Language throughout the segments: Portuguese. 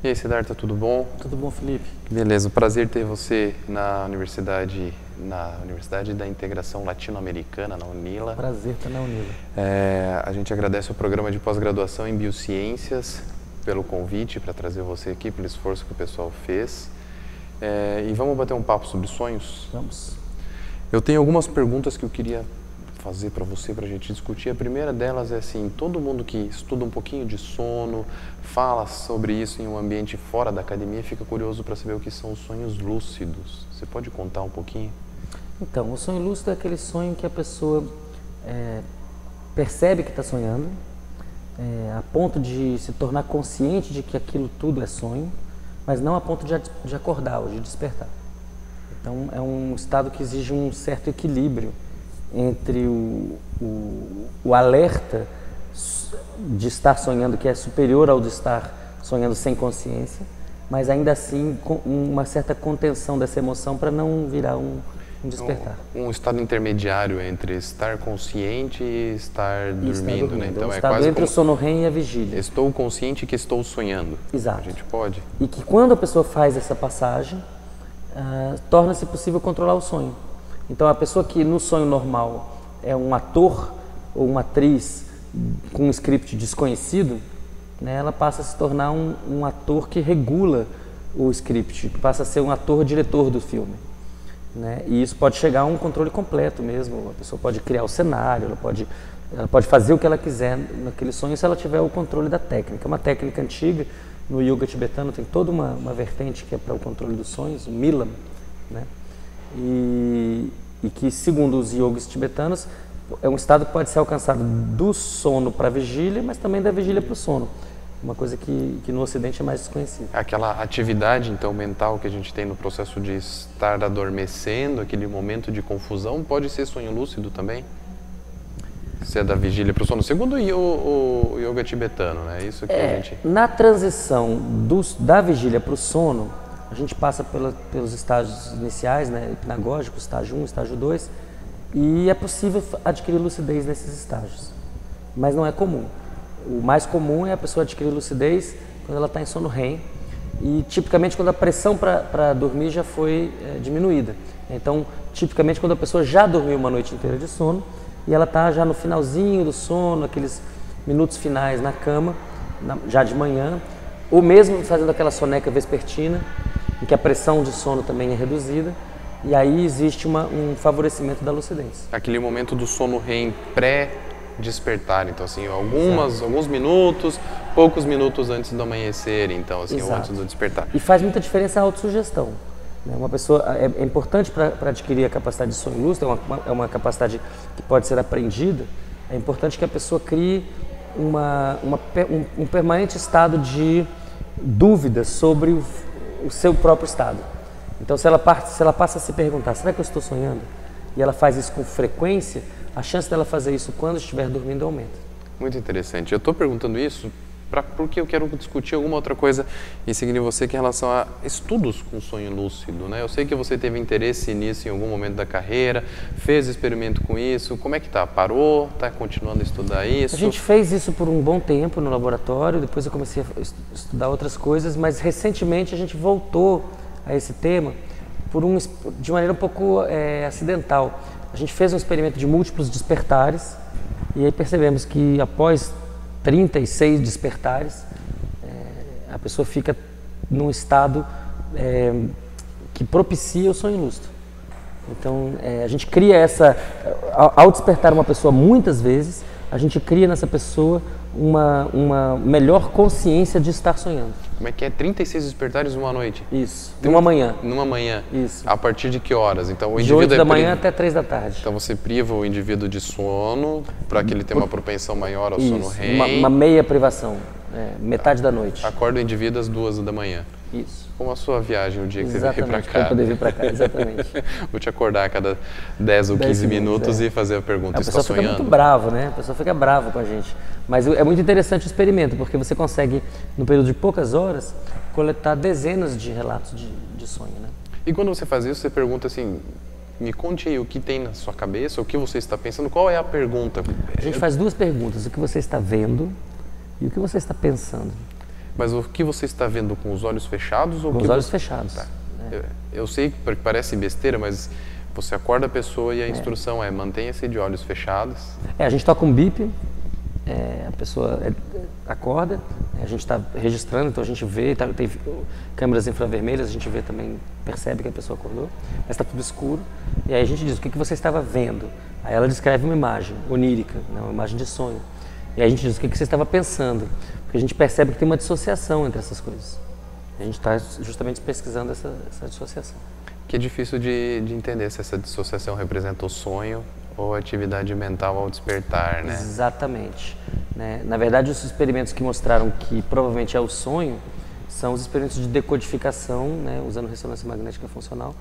E aí, Siddhartha, tudo bom? Tudo bom, Felipe? Beleza, prazer ter você na Universidade da Integração Latino-Americana, na UNILA. Prazer estar na UNILA. A gente agradece o programa de pós-graduação em Biociências pelo convite para trazer você aqui, pelo esforço que o pessoal fez. E vamos bater um papo sobre sonhos? Vamos. Eu tenho algumas perguntas que eu queria fazer para você, para a gente discutir. A primeira delas é assim, todo mundo que estuda um pouquinho de sono, fala sobre isso em um ambiente fora da academia, fica curioso para saber o que são os sonhos lúcidos. Você pode contar um pouquinho? Então, o sonho lúcido é aquele sonho que a pessoa percebe que está sonhando, a ponto de se tornar consciente de que aquilo tudo é sonho, mas não a ponto de acordar ou de despertar. Então, é um estado que exige um certo equilíbrio entre o alerta de estar sonhando, que é superior ao de estar sonhando sem consciência, mas ainda assim com uma certa contenção dessa emoção para não virar um despertar. Um estado intermediário entre estar consciente e estar dormindo, né? Então, é um estado entre o sono REM e a vigília. Estou consciente que estou sonhando. Exato. A gente pode. E que quando a pessoa faz essa passagem, torna-se possível controlar o sonho. Então, a pessoa que no sonho normal é um ator ou uma atriz com um script desconhecido, né, ela passa a se tornar um ator que regula o script, que passa a ser um ator-diretor do filme. Né? E isso pode chegar a um controle completo mesmo. A pessoa pode criar o cenário, ela pode fazer o que ela quiser naquele sonho se ela tiver o controle da técnica. Uma técnica antiga, no yoga tibetano, tem toda uma vertente que é para o controle dos sonhos, o Milam, né? E que, segundo os yogis tibetanos, é um estado que pode ser alcançado do sono para a vigília, mas também da vigília para o sono. Uma coisa que no Ocidente é mais desconhecida. Aquela atividade, então, mental que a gente tem no processo de estar adormecendo, aquele momento de confusão, pode ser sonho lúcido também? Se é da vigília para o sono, segundo o yoga tibetano, né? Isso que a gente... Na transição da vigília para o sono, a gente passa pelos estágios iniciais, né? Hipnagógico, estágio 1, estágio 2, e é possível adquirir lucidez nesses estágios, mas não é comum. O mais comum é a pessoa adquirir lucidez quando ela está em sono REM e tipicamente quando a pressão para dormir já foi diminuída. Então, tipicamente quando a pessoa já dormiu uma noite inteira de sono e ela está já no finalzinho do sono, aqueles minutos finais na cama, já de manhã, ou mesmo fazendo aquela soneca vespertina, em que a pressão de sono também é reduzida, e aí existe um favorecimento da lucidez. Aquele momento do sono REM pré-despertar, então assim, alguns minutos, poucos minutos antes do amanhecer, então assim, ou antes do despertar. E faz muita diferença a autossugestão. Né? Uma pessoa, é importante para adquirir a capacidade de sonho lúcido, é uma capacidade que pode ser aprendida, é importante que a pessoa crie um permanente estado de dúvida sobre o seu próprio estado. Então, se ela passa a se perguntar, será que eu estou sonhando? E ela faz isso com frequência, a chance dela fazer isso quando estiver dormindo aumenta. Muito interessante. Eu estou perguntando isso porque eu quero discutir alguma outra coisa em seguida você que é em relação a estudos com sonho lúcido, né? Eu sei que você teve interesse nisso em algum momento da carreira, fez experimento com isso, como é que tá? Parou? Está continuando a estudar isso? A gente fez isso por um bom tempo no laboratório, depois eu comecei a estudar outras coisas, mas recentemente a gente voltou a esse tema de maneira um pouco acidental. A gente fez um experimento de múltiplos despertares e aí percebemos que após 36 despertares, a pessoa fica num estado que propicia o sonho lúcido. Então, a gente cria ao despertar uma pessoa muitas vezes, a gente cria nessa pessoa uma melhor consciência de estar sonhando. Como é que é? 36 despertares numa noite? Isso, numa manhã. Numa manhã? Isso. A partir de que horas? Então, o de indivíduo 8 da manhã até 3 da tarde. Então você priva o indivíduo de sono para que ele tenha uma propensão maior ao sono REM. Uma meia privação, metade da noite. Acorda o indivíduo às 2 da manhã. Isso. Como a sua viagem o dia que exatamente, você veio para cá. Para poder vir para cá, exatamente. Vou te acordar a cada 10 ou 15 minutos e fazer a pergunta, está sonhando? A pessoa fica muito brava, né? A pessoa fica brava com a gente. Mas é muito interessante o experimento, porque você consegue, no período de poucas horas, coletar dezenas de relatos de sonho, né? E quando você faz isso, você pergunta assim, me conte aí o que tem na sua cabeça, o que você está pensando, qual é a pergunta? A gente faz duas perguntas, o que você está vendo e o que você está pensando. Mas o que você está vendo com os olhos fechados? Ou Com que os olhos você... fechados. Tá. Eu sei que parece besteira, mas você acorda a pessoa e a instrução é mantenha-se de olhos fechados. A gente toca um bip, a pessoa acorda, a gente está registrando, então a gente vê, tem câmeras infravermelhas, a gente vê também, percebe que a pessoa acordou, mas está tudo escuro. E aí a gente diz, o que você estava vendo? Aí ela descreve uma imagem onírica, né, uma imagem de sonho. E aí a gente diz, o que você estava pensando? Porque a gente percebe que tem uma dissociação entre essas coisas. A gente está justamente pesquisando essa dissociação. Que é difícil de entender se essa dissociação representa o sonho ou a atividade mental ao despertar, né? Exatamente. Né? Na verdade, os experimentos que mostraram que provavelmente é o sonho são os experimentos de decodificação, né, usando ressonância magnética funcional,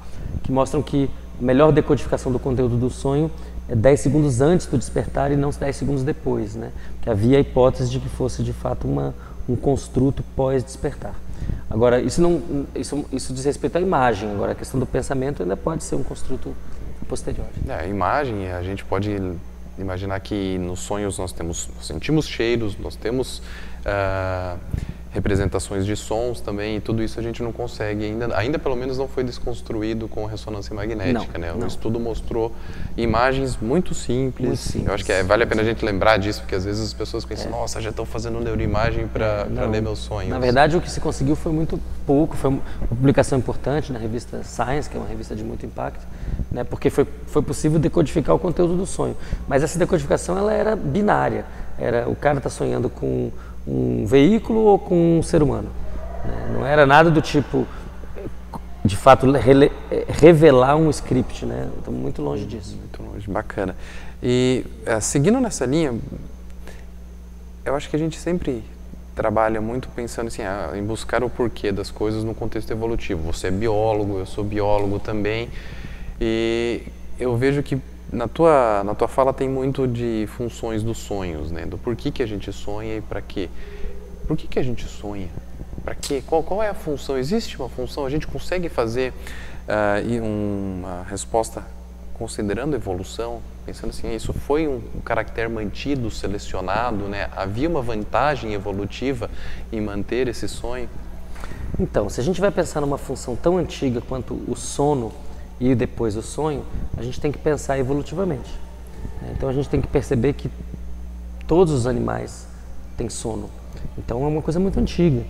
que mostram que a melhor decodificação do conteúdo do sonho é 10 segundos antes do despertar e não 10 segundos depois, né? Que havia a hipótese de que fosse de fato um construto pós-despertar. Agora, isso diz respeito à imagem. Agora, a questão do pensamento ainda pode ser um construto posterior. A imagem, a gente pode imaginar que nos sonhos nós sentimos cheiros, nós temos representações de sons também, e tudo isso a gente não consegue ainda pelo menos não foi desconstruído com ressonância magnética, né? O estudo mostrou imagens muito simples. Eu acho que vale a pena a gente lembrar disso, porque às vezes as pessoas pensam, nossa, já estou fazendo neuroimagem para ler meus sonhos. Na verdade, o que se conseguiu foi muito pouco, foi uma publicação importante na revista Science, que é uma revista de muito impacto, né? Porque foi possível decodificar o conteúdo do sonho. Mas essa decodificação ela era binária, o cara está sonhando com um veículo ou com um ser humano, né? Não era nada do tipo, de fato, revelar um script, né? Estamos muito longe disso. Muito longe, bacana. E seguindo nessa linha, eu acho que a gente sempre trabalha muito pensando assim, em buscar o porquê das coisas no contexto evolutivo. Você é biólogo, eu sou biólogo também, e eu vejo que na tua fala tem muito de funções dos sonhos, né? Do porquê que a gente sonha e para quê. Por que a gente sonha? Para quê? Qual é a função? Existe uma função? A gente consegue fazer uma resposta considerando evolução? Pensando assim, isso foi um caractere mantido, selecionado, né? Havia uma vantagem evolutiva em manter esse sonho? Então, se a gente vai pensar numa função tão antiga quanto o sono e depois o sonho, a gente tem que pensar evolutivamente. Então a gente tem que perceber que todos os animais têm sono. Então é uma coisa muito antiga,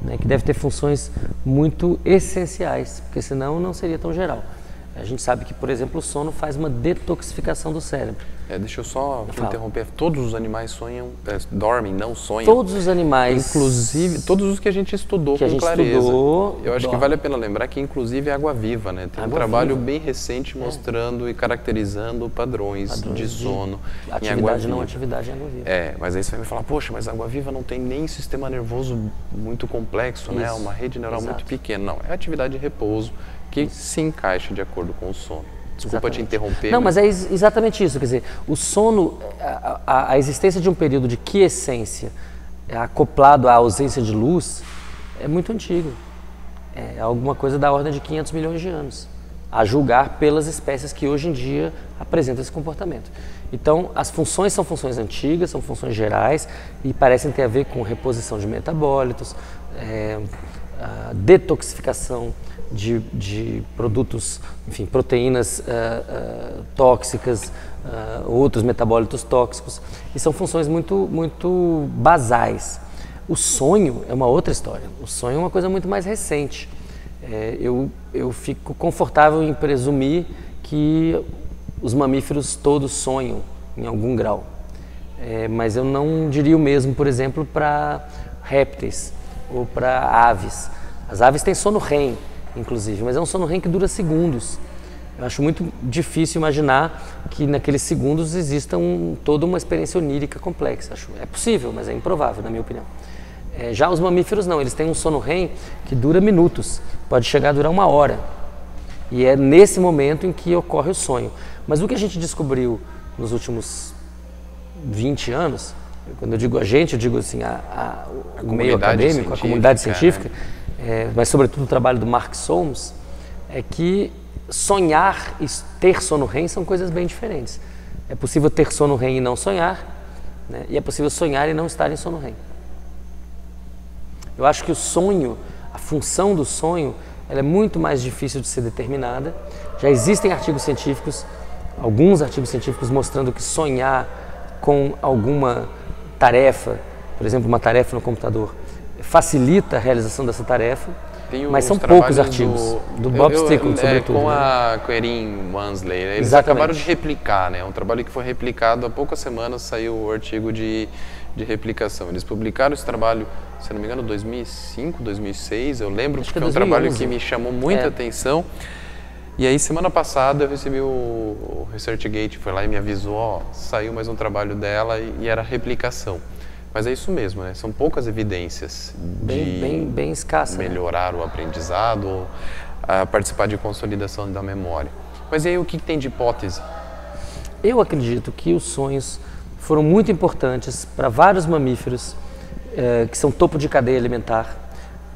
né, que deve ter funções muito essenciais, porque senão não seria tão geral. A gente sabe que, por exemplo, o sono faz uma detoxificação do cérebro. Deixa eu só interromper. Todos os animais sonham, dormem, não sonham? Todos os animais. Inclusive, todos os que a gente estudou com clareza. Eu acho que vale a pena lembrar que, inclusive, a água-viva, né? Tem um trabalho bem recente mostrando e caracterizando padrões de sono em água-viva. Não atividade em água-viva. Mas aí você vai me falar, poxa, mas a água-viva não tem nem sistema nervoso muito complexo, né? Uma rede neural muito pequena. Não, é atividade de repouso que se encaixa de acordo com o sono. Desculpa te interromper. Não, mas é exatamente isso. Quer dizer, o sono, a existência de um período de quiescência acoplado à ausência de luz é muito antigo. É alguma coisa da ordem de 500 milhões de anos, a julgar pelas espécies que hoje em dia apresentam esse comportamento. Então, as funções são funções antigas, são funções gerais e parecem ter a ver com reposição de metabólitos, a detoxificação de produtos, enfim, proteínas tóxicas, outros metabólitos tóxicos, e são funções muito, muito basais. O sonho é uma outra história. O sonho é uma coisa muito mais recente. Eu fico confortável em presumir que os mamíferos todos sonham em algum grau, mas eu não diria o mesmo, por exemplo, para répteis ou para aves. As aves têm sono REM, inclusive, mas é um sono REM que dura segundos. Eu acho muito difícil imaginar que naqueles segundos exista toda uma experiência onírica complexa. É possível, mas é improvável, na minha opinião. Já os mamíferos não, eles têm um sono REM que dura minutos, pode chegar a durar 1 hora. E é nesse momento em que ocorre o sonho. Mas o que a gente descobriu nos últimos 20 anos, quando eu digo a gente, eu digo assim, o meio acadêmico, a comunidade científica, mas sobretudo o trabalho do Mark Solms, é que sonhar e ter sono REM são coisas bem diferentes. É possível ter sono REM e não sonhar, né? E é possível sonhar e não estar em sono REM. Eu acho que o sonho, a função do sonho, ela é muito mais difícil de ser determinada. Já existem artigos científicos, alguns artigos científicos mostrando que sonhar com alguma tarefa, por exemplo, uma tarefa no computador, facilita a realização dessa tarefa. Mas são poucos artigos, do Bob Stickle, sobretudo. Com a Corinne Wansley, né? Eles acabaram de replicar, né? Um trabalho que foi replicado há poucas semanas, saiu o artigo de replicação. Eles publicaram esse trabalho, se não me engano, 2005, 2006, eu lembro, porque é um trabalho que me chamou muita atenção. E aí, semana passada, eu recebi o ResearchGate, foi lá e me avisou, ó, saiu mais um trabalho dela e era replicação. Mas é isso mesmo, né? São poucas evidências de bem escassa, melhorar, né, o aprendizado ou participar de consolidação da memória. Mas e aí o que tem de hipótese? Eu acredito que os sonhos foram muito importantes para vários mamíferos que são topo de cadeia alimentar.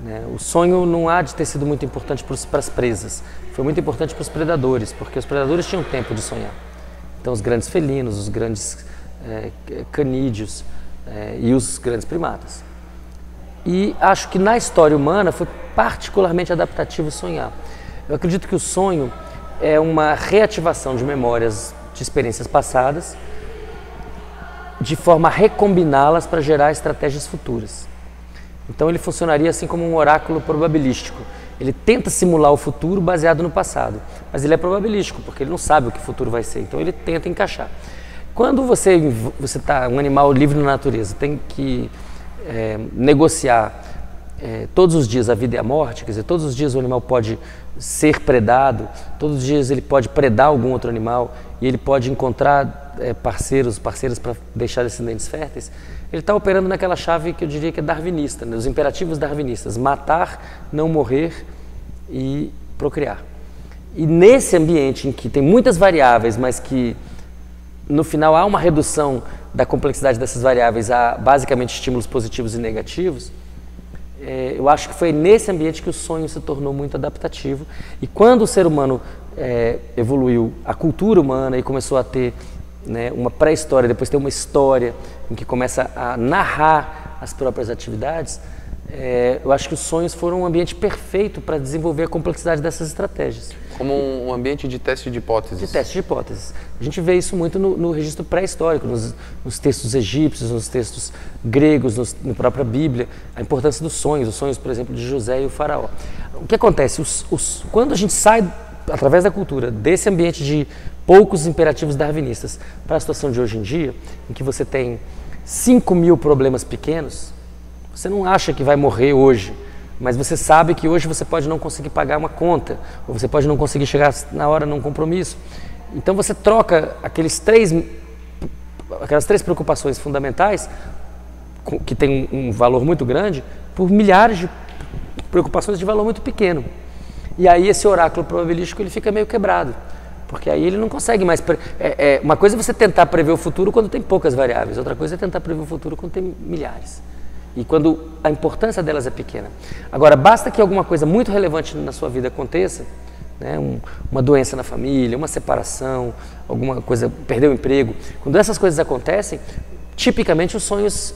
Né? O sonho não há de ter sido muito importante para as presas, foi muito importante para os predadores, porque os predadores tinham tempo de sonhar. Então os grandes felinos, os grandes canídeos, e os grandes primatas. E acho que na história humana foi particularmente adaptativo sonhar. Eu acredito que o sonho é uma reativação de memórias de experiências passadas, de forma a recombiná-las para gerar estratégias futuras. Então ele funcionaria assim como um oráculo probabilístico. Ele tenta simular o futuro baseado no passado, mas ele é probabilístico, porque ele não sabe o que o futuro vai ser, então ele tenta encaixar. Quando você está um animal livre na natureza, tem que negociar todos os dias a vida e a morte, quer dizer, todos os dias o animal pode ser predado, todos os dias ele pode predar algum outro animal e ele pode encontrar parceiras para deixar descendentes férteis, ele está operando naquela chave que eu diria que é darwinista, né? Os imperativos darwinistas, matar, não morrer e procriar. E nesse ambiente em que tem muitas variáveis, mas que no final há uma redução da complexidade dessas variáveis a basicamente estímulos positivos e negativos, eu acho que foi nesse ambiente que o sonho se tornou muito adaptativo. E quando o ser humano evoluiu, a cultura humana e começou a ter, né, uma pré-história, depois ter uma história em que começa a narrar as próprias atividades, eu acho que os sonhos foram um ambiente perfeito para desenvolver a complexidade dessas estratégias. Como um ambiente de teste de hipóteses. De teste de hipóteses. A gente vê isso muito no registro pré-histórico, nos textos egípcios, nos textos gregos, na própria Bíblia, a importância dos sonhos, os sonhos, por exemplo, de José e o faraó. O que acontece? Quando a gente sai, através da cultura, desse ambiente de poucos imperativos darwinistas para a situação de hoje em dia, em que você tem 5.000 problemas pequenos, você não acha que vai morrer hoje, mas você sabe que hoje você pode não conseguir pagar uma conta, ou você pode não conseguir chegar na hora num compromisso. Então você troca aquelas três preocupações fundamentais, que tem um valor muito grande, por milhares de preocupações de valor muito pequeno. E aí esse oráculo probabilístico ele fica meio quebrado, porque aí ele não consegue mais... uma coisa é você tentar prever o futuro quando tem poucas variáveis, outra coisa é tentar prever o futuro quando tem milhares. E quando a importância delas é pequena. Agora, basta que alguma coisa muito relevante na sua vida aconteça, né, uma doença na família, uma separação, alguma coisa, perder o emprego. Quando essas coisas acontecem, tipicamente os sonhos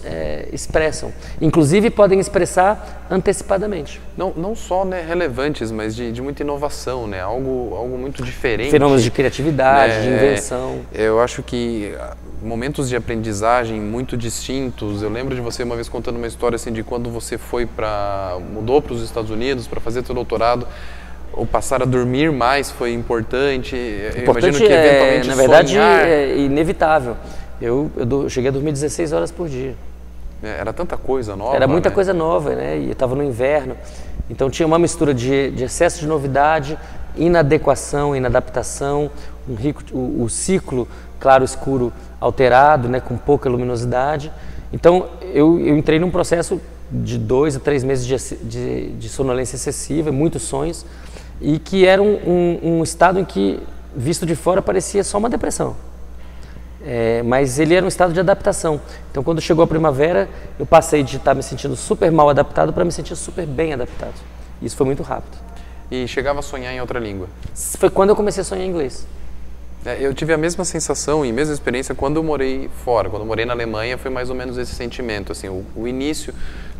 expressam. Inclusive podem expressar antecipadamente. Não só, né, relevantes, mas de muita inovação, né? Algo muito diferente. Fenômenos de criatividade, de invenção. Eu acho que momentos de aprendizagem muito distintos. Eu lembro de você uma vez contando uma história assim de quando você mudou para os Estados Unidos para fazer seu doutorado. Ou passar a dormir mais foi importante. Eu imagino que eventualmente na verdade, é inevitável. Eu cheguei a dormir 16 horas por dia. Era tanta coisa nova. Era muita coisa nova, né? E eu estava no inverno. Então tinha uma mistura de excesso de novidade, inadequação, inadaptação, o ciclo claro-escuro alterado, né? Com pouca luminosidade. Então eu entrei num processo de 2 a 3 meses de sonolência excessiva, muitos sonhos, e que era um estado em que, visto de fora, parecia só uma depressão. Mas ele era um estado de adaptação. Então, quando chegou a primavera, eu passei de estar me sentindo super mal adaptado para me sentir super bem adaptado. Isso foi muito rápido. E chegava a sonhar em outra língua? Foi quando eu comecei a sonhar em inglês. Eu tive a mesma sensação e a mesma experiência quando eu morei fora. Quando eu morei na Alemanha, foi mais ou menos esse sentimento. Assim, o início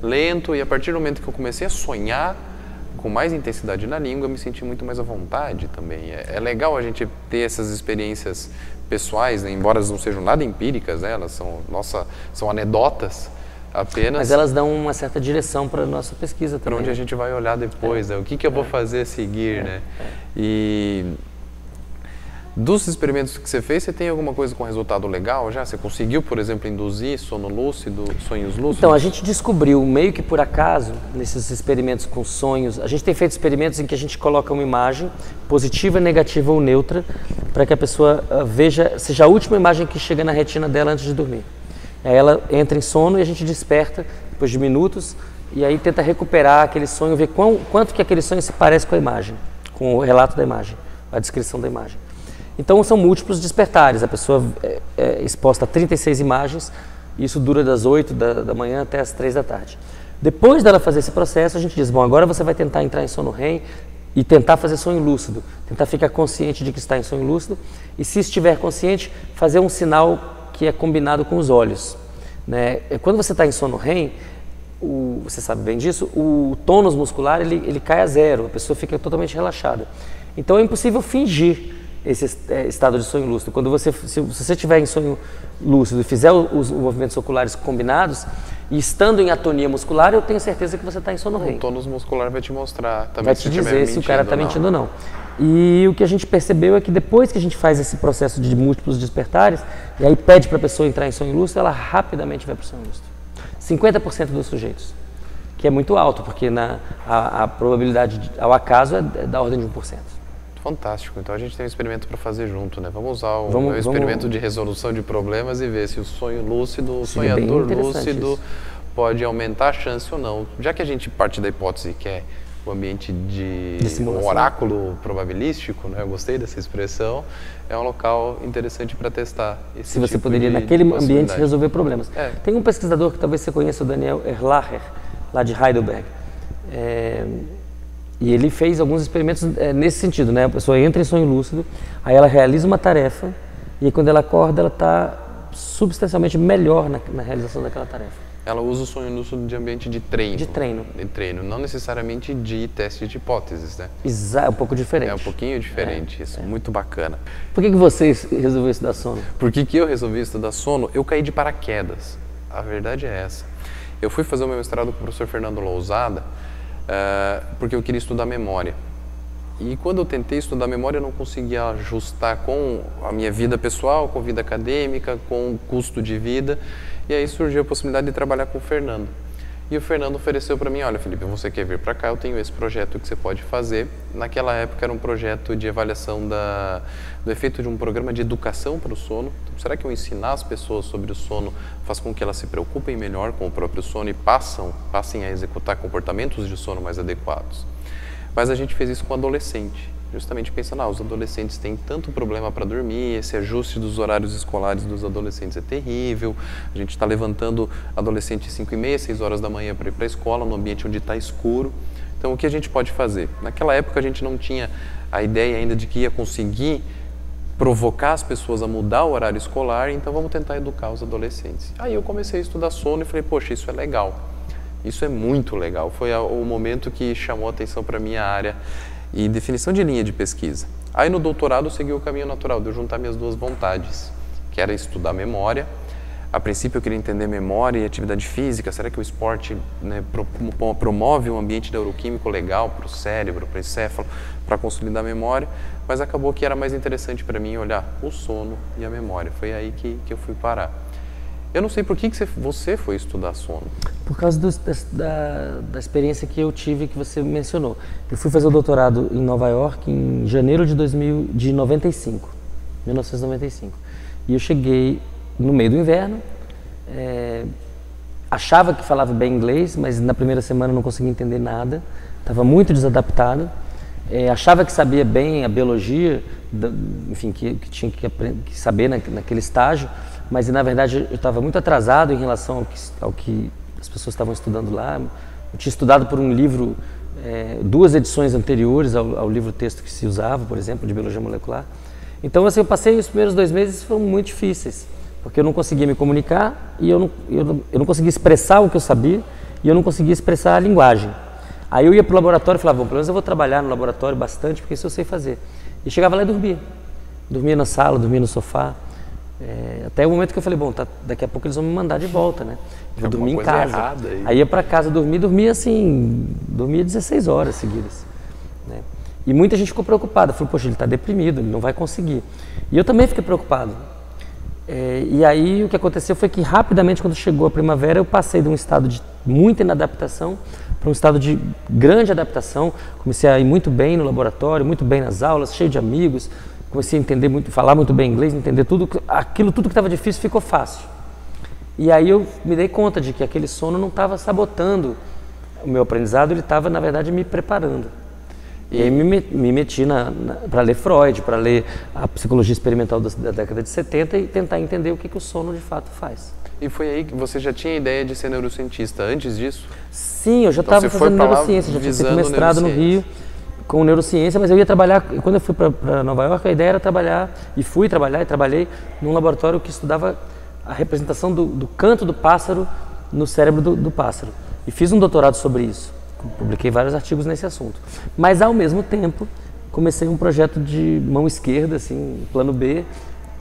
lento, e a partir do momento que eu comecei a sonhar com mais intensidade na língua, eu me senti muito mais à vontade também. É legal a gente ter essas experiências pessoais, né? Embora elas não sejam nada empíricas, né? Elas são anedotas apenas. Mas elas dão uma certa direção para a nossa pesquisa também. Para onde a gente vai olhar depois, né? O que eu vou fazer a seguir, né? E dos experimentos que você fez, você tem alguma coisa com resultado legal já? Você conseguiu, por exemplo, induzir sono lúcido, sonhos lúcidos? Então, a gente descobriu, meio que por acaso, nesses experimentos com sonhos, a gente tem feito experimentos em que a gente coloca uma imagem positiva, negativa ou neutra, para que a pessoa veja, seja a última imagem que chega na retina dela antes de dormir. Aí ela entra em sono e a gente desperta depois de minutos e aí tenta recuperar aquele sonho, ver quanto que aquele sonho se parece com a imagem, com o relato da imagem, a descrição da imagem. Então são múltiplos despertares, a pessoa é exposta a 36 imagens, e isso dura das 8 da manhã até as 3 da tarde. Depois dela fazer esse processo, a gente diz, bom, agora você vai tentar entrar em sono REM e tentar fazer sonho lúcido, tentar ficar consciente de que está em sonho lúcido, e se estiver consciente, fazer um sinal que é combinado com os olhos, né? Quando você está em sono REM, você sabe bem disso, o tônus muscular ele cai a zero, a pessoa fica totalmente relaxada. Então é impossível fingir esse estado de sonho lúcido. Se você estiver em sonho lúcido e fizer os movimentos oculares combinados, e estando em atonia muscular, eu tenho certeza que você está em sono REM. O tônus muscular vai te mostrar também, vai te dizer se o cara está mentindo ou não. E o que a gente percebeu é que depois que a gente faz esse processo de múltiplos despertares, e aí pede para a pessoa entrar em sonho lúcido, ela rapidamente vai para o sonho lúcido. 50% dos sujeitos, que é muito alto, porque a probabilidade ao acaso é da ordem de 1%. Fantástico, então a gente tem um experimento para fazer junto, né? Vamos usar o meu experimento de resolução de problemas e ver se o sonho lúcido, o sonhador lúcido pode aumentar a chance ou não. Já que a gente parte da hipótese que é o ambiente de um oráculo probabilístico, né? Eu gostei dessa expressão, é um local interessante para testar esse se você tipo poderia, naquele ambiente, resolver problemas. Tem um pesquisador que talvez você conheça, o Daniel Erlacher, lá de Heidelberg. E ele fez alguns experimentos nesse sentido, né? A pessoa entra em sonho lúcido, aí ela realiza uma tarefa, e aí quando ela acorda, ela está substancialmente melhor na realização daquela tarefa. Ela usa o sonho lúcido de ambiente de treino. De treino. De treino, não necessariamente de teste de hipóteses, né? É um pouco diferente. É um pouquinho diferente, isso, muito bacana. Por que você resolveu estudar sono? Por que eu resolvi estudar sono? Eu caí de paraquedas, a verdade é essa. Eu fui fazer o meu mestrado com o professor Fernando Lousada, porque eu queria estudar memória. E quando eu tentei estudar memória, eu não conseguia ajustar com a minha vida pessoal, com a vida acadêmica, com o custo de vida. E aí surgiu a possibilidade de trabalhar com o Fernando. E o Fernando ofereceu para mim, olha Felipe, você quer vir para cá, eu tenho esse projeto que você pode fazer. Naquela época era um projeto de avaliação do efeito de um programa de educação para o sono. Então, será que eu ensinar as pessoas sobre o sono faz com que elas se preocupem melhor com o próprio sono e passem a executar comportamentos de sono mais adequados? Mas a gente fez isso com adolescente, justamente pensando, os adolescentes têm tanto problema para dormir, esse ajuste dos horários escolares dos adolescentes é terrível, a gente está levantando adolescente às 5h30, 6 horas da manhã para ir para a escola, no ambiente onde está escuro. Então, o que a gente pode fazer? Naquela época, a gente não tinha a ideia ainda de que ia conseguir provocar as pessoas a mudar o horário escolar, então vamos tentar educar os adolescentes. Aí eu comecei a estudar sono e falei, poxa, isso é legal. Isso é muito legal, foi o momento que chamou a atenção para a minha área e definição de linha de pesquisa. Aí no doutorado eu segui o caminho natural de eu juntar minhas duas vontades, que era estudar memória. A princípio eu queria entender memória e atividade física, será que o esporte, né, promove um ambiente neuroquímico legal para o cérebro, para o encéfalo, para consolidar a memória, mas acabou que era mais interessante para mim olhar o sono e a memória, foi aí que eu fui parar. Eu não sei por que você foi estudar sono. Por causa da experiência que eu tive, que você mencionou. Eu fui fazer o doutorado em Nova York em janeiro de 1995. E eu cheguei no meio do inverno, achava que falava bem inglês, mas na primeira semana não conseguia entender nada, estava muito desadaptado. Achava que sabia bem a biologia, enfim, que tinha que saber naquele estágio, mas na verdade eu estava muito atrasado em relação ao que as pessoas estavam estudando lá. Eu tinha estudado por um livro, 2 edições anteriores ao livro-texto que se usava, por exemplo, de biologia molecular. Então, assim, eu passei os primeiros 2 meses, foram muito difíceis, porque eu não conseguia me comunicar e eu não conseguia expressar o que eu sabia e eu não conseguia expressar a linguagem. Aí eu ia para o laboratório e falava, bom, pelo menos eu vou trabalhar no laboratório bastante, porque isso eu sei fazer. E chegava lá e dormia. Dormia na sala, dormia no sofá. Até o momento que eu falei, bom, daqui a pouco eles vão me mandar de volta, né? Vou dormir em casa. Aí ia para casa dormia assim, dormia 16 horas seguidas. Né? E muita gente ficou preocupada, falou, poxa, ele está deprimido, ele não vai conseguir. E eu também fiquei preocupado. E aí o que aconteceu foi que rapidamente, quando chegou a primavera, eu passei de um estado de muita inadaptação para um estado de grande adaptação. Comecei a ir muito bem no laboratório, muito bem nas aulas, cheio de amigos. Comecei a entender muito, falar muito bem inglês, entender tudo que estava difícil ficou fácil. E aí eu me dei conta de que aquele sono não estava sabotando o meu aprendizado, ele estava, na verdade, me preparando. E aí me meti para ler Freud, para ler a psicologia experimental da década de 70 e tentar entender o que o sono de fato faz. E foi aí que você já tinha ideia de ser neurocientista antes disso? Sim, eu já estava fazendo neurociência, já tinha feito mestrado no Rio com neurociência, mas eu ia trabalhar, quando eu fui para Nova York, a ideia era trabalhar, e fui trabalhar e trabalhei num laboratório que estudava a representação do canto do pássaro no cérebro do pássaro. E fiz um doutorado sobre isso, publiquei vários artigos nesse assunto. Mas ao mesmo tempo, comecei um projeto de mão esquerda, assim, plano B,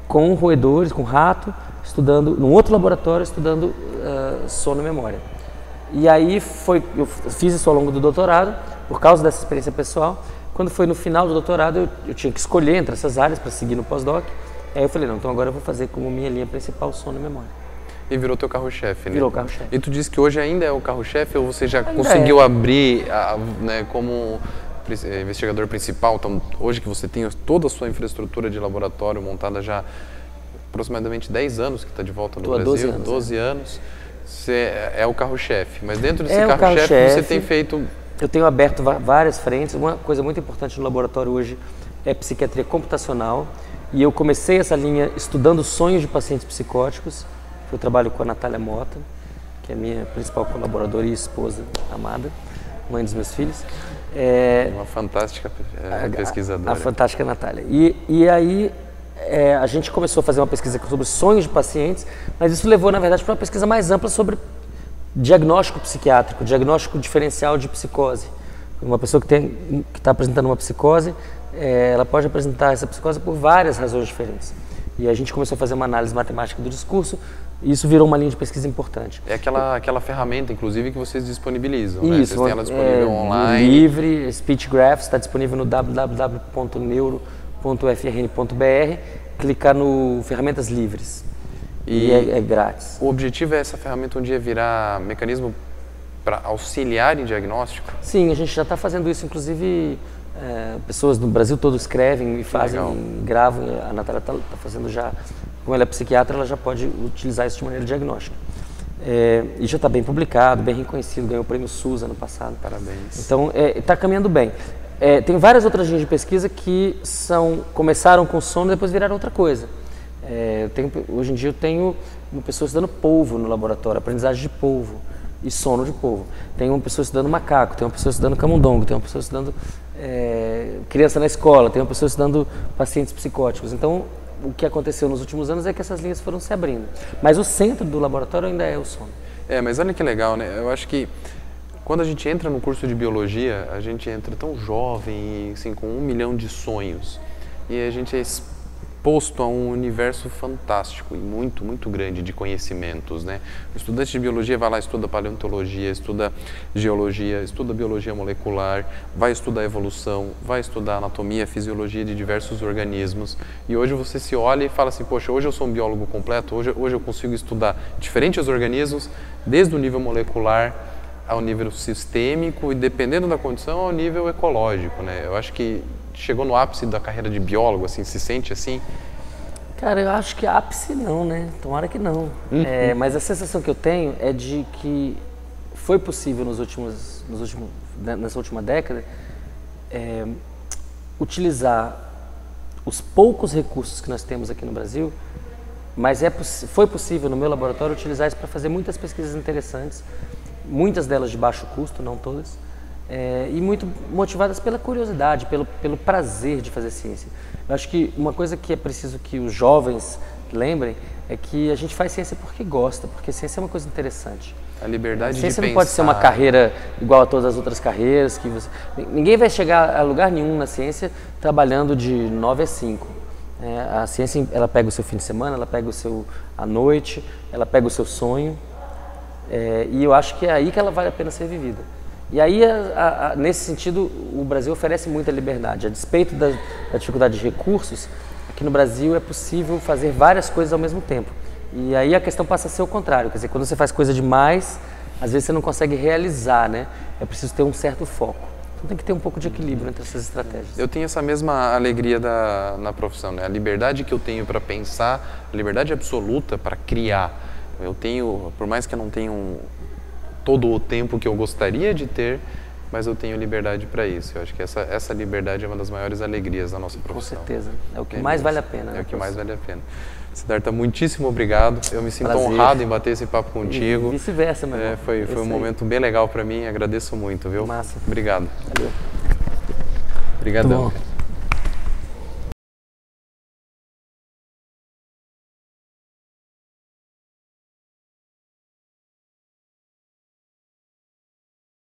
com roedores, com rato, estudando, num outro laboratório, estudando sono e memória. E aí eu fiz isso ao longo do doutorado, por causa dessa experiência pessoal. Quando foi no final do doutorado, eu tinha que escolher entre essas áreas para seguir no pós-doc. Aí eu falei, não, então agora eu vou fazer como minha linha principal sono e memória. E virou teu carro-chefe, né? Virou o carro-chefe. E tu disse que hoje ainda é o carro-chefe ou você já conseguiu abrir, né, como investigador principal? Então, hoje que você tem toda a sua infraestrutura de laboratório montada já há aproximadamente 10 anos que está de volta no Brasil, 12 anos, você é o carro-chefe. Mas dentro desse carro-chefe você tem feito... Eu tenho aberto várias frentes. Uma coisa muito importante no laboratório hoje é psiquiatria computacional. E eu comecei essa linha estudando sonhos de pacientes psicóticos. Eu trabalho com a Natália Mota, que é minha principal colaboradora e esposa amada, mãe dos meus filhos. Uma fantástica pesquisadora. A fantástica Natália. E aí a gente começou a fazer uma pesquisa sobre sonhos de pacientes, mas isso levou, na verdade, para uma pesquisa mais ampla sobre diagnóstico psiquiátrico, diagnóstico diferencial de psicose. Uma pessoa que está apresentando uma psicose, ela pode apresentar essa psicose por várias razões diferentes. E a gente começou a fazer uma análise matemática do discurso, e isso virou uma linha de pesquisa importante. É aquela ferramenta, inclusive, que vocês disponibilizam, né? Vocês têm ela disponível online. Livre, Speech Graphs, está disponível no www.neuro.frn.br, clicar no Ferramentas Livres. E é grátis. O objetivo é essa ferramenta um dia virar mecanismo para auxiliar em diagnóstico? Sim, a gente já está fazendo isso, inclusive pessoas do Brasil todo escrevem e fazem, gravam. A Natália está fazendo já, como ela é psiquiatra, ela já pode utilizar isso de maneira diagnóstica. E já está bem publicado, bem reconhecido, ganhou o prêmio SUS ano passado. Parabéns. Então, está caminhando bem. Tem várias outras linhas de pesquisa que começaram com sono e depois viraram outra coisa. Hoje em dia eu tenho uma pessoa estudando polvo no laboratório, aprendizagem de polvo e sono de polvo. Tem uma pessoa estudando macaco, tem uma pessoa estudando camundongo, tem uma pessoa estudando criança na escola, tem uma pessoa estudando pacientes psicóticos. Então, o que aconteceu nos últimos anos é que essas linhas foram se abrindo. Mas o centro do laboratório ainda é o sono. Mas olha que legal, né? Eu acho que quando a gente entra no curso de biologia, a gente entra tão jovem, assim, com 1 milhão de sonhos. E a gente é exposto a um universo fantástico e muito, muito grande de conhecimentos, né? O estudante de biologia vai lá, estuda paleontologia, estuda geologia, estuda biologia molecular, vai estudar evolução, vai estudar anatomia, fisiologia de diversos organismos. E hoje você se olha e fala assim, poxa, hoje eu sou um biólogo completo, hoje eu consigo estudar diferentes organismos, desde o nível molecular ao nível sistêmico e, dependendo da condição, ao nível ecológico, né? Eu acho que chegou no ápice da carreira de biólogo, assim, se sente assim? Cara, eu acho que ápice não, né? Tomara que não. Mas a sensação que eu tenho é de que foi possível nessa última década utilizar os poucos recursos que nós temos aqui no Brasil, mas foi possível no meu laboratório utilizar isso para fazer muitas pesquisas interessantes, muitas delas de baixo custo, não todas, e muito motivadas pela curiosidade, pelo prazer de fazer ciência. Eu acho que uma coisa que é preciso que os jovens lembrem é que a gente faz ciência porque gosta, porque ciência é uma coisa interessante. A liberdade de ciência pensar. não pode ser uma carreira igual a todas as outras carreiras. Ninguém vai chegar a lugar nenhum na ciência trabalhando de 9 a 5. A ciência, ela pega o seu fim de semana, ela pega a noite, ela pega o seu sonho. E eu acho que é aí que ela vale a pena ser vivida. E aí, nesse sentido, o Brasil oferece muita liberdade. A despeito da dificuldade de recursos, aqui no Brasil é possível fazer várias coisas ao mesmo tempo. E aí a questão passa a ser o contrário. Quer dizer, quando você faz coisa demais, às vezes você não consegue realizar, né? É preciso ter um certo foco. Então tem que ter um pouco de equilíbrio entre essas estratégias. Eu tenho essa mesma alegria na profissão, né? A liberdade que eu tenho para pensar, a liberdade absoluta para criar. Eu tenho, por mais que eu não tenha todo o tempo que eu gostaria de ter, mas eu tenho liberdade para isso. Eu acho que essa liberdade é uma das maiores alegrias da nossa profissão. Com certeza. É o que mais vale a pena. É o que mais vale a pena. Siddhartha, muitíssimo obrigado. Eu me sinto Prazer. honrado em bater esse papo contigo. E vice-versa, meu irmão. Foi um momento bem legal para mim. Agradeço muito, viu? Massa. Obrigado. Valeu. Obrigadão. Muito bom.